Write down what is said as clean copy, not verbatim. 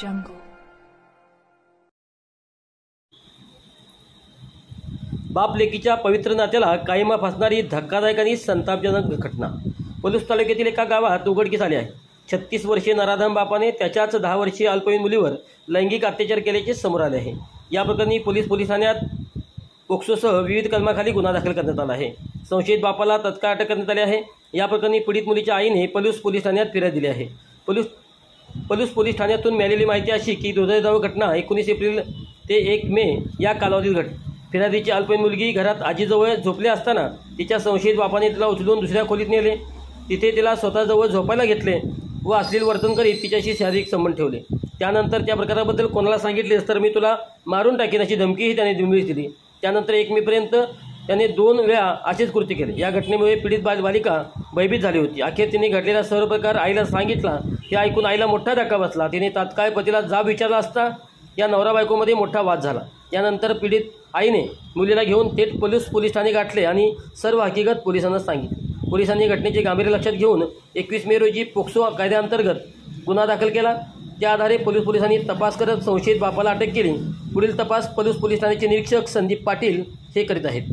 jungle. बाप लेकीच्या पवित्र नात्याला कायमा फासणारी धक्कादायक आणि संतापजनक घटना पलूस तालुक्यातील एका गावात उघडकीस आली आहे. 36 वर्षीय नराधम बापाने त्याच्याच 10 वर्षीय अल्पवयीन मुलीवर लैंगिक अत्याचार केल्याचे समोर आले आहे. या प्रकरणी पोलीस ठाण्यात पोक्सोसह विविध कलमाखाली गुन्हा दाखल करण्यात आला आहे. संशयित बापाला तत्काळ अटक करण्यात आली आहे. या प्रकरणी पीडित मुलीच्या आईने पलूस पोलीस ठाण्यात फिर्याद दिली आहे. पलूस पोलीस ठाण्यातून मिळालेली माहिती अशी की दुर्दैवी घटना 19 एप्रिल ते 1 मे या कालावधीत घडली. फिर्यादीची अल्पवयीन मुलगी घरात आजीजवळ झोपली असताना तिच्या संशयित बापाने तिला उचलून दुसऱ्या खोलीत नेले. तिथे तिला स्वतःजवळ झोपायला घेतले व अश्लील वर्तन करीत तिच्याशी शारीरिक संबंध ठेवले. त्यानंतर त्या प्रकाराबद्दल कोणाला सांगितलेस तर मी तुला मारून टाकेन अशी धमकीही त्याने दिली. त्यानंतर 1 मेपर्यंत त्याने 2 वेळा असेच कृत्य केले. या घटनेमुळे पीडित बालिका भयभीत झाली होती. अखेर तिने घडलेला सर्व प्रकार आईला सांगितला. हे ऐकून आईला मोठा धक्का बसला. तिने तात्काळ पतीला जाब विचारला असता या नवरा बायकोमध्ये मोठा वाद झाला. यानंतर पीडित आईने मुलीला घेऊन थेट पोलीस ठाणे गाठले आणि सर्व हकीकत पोलिसांना सांगितली. पोलिसांनी घटनेचे गांभीर्य लक्षात घेऊन 21 मे रोजी पोक्सो कायद्याअंतर्गत गुन्हा दाखल केला. त्या आधारे पोलिसांनी तपास करत संशयित बापाला अटक केली. पुढील तपास पोलीस ठाण्याचे निरीक्षक संदीप पाटील हे करीत आहेत.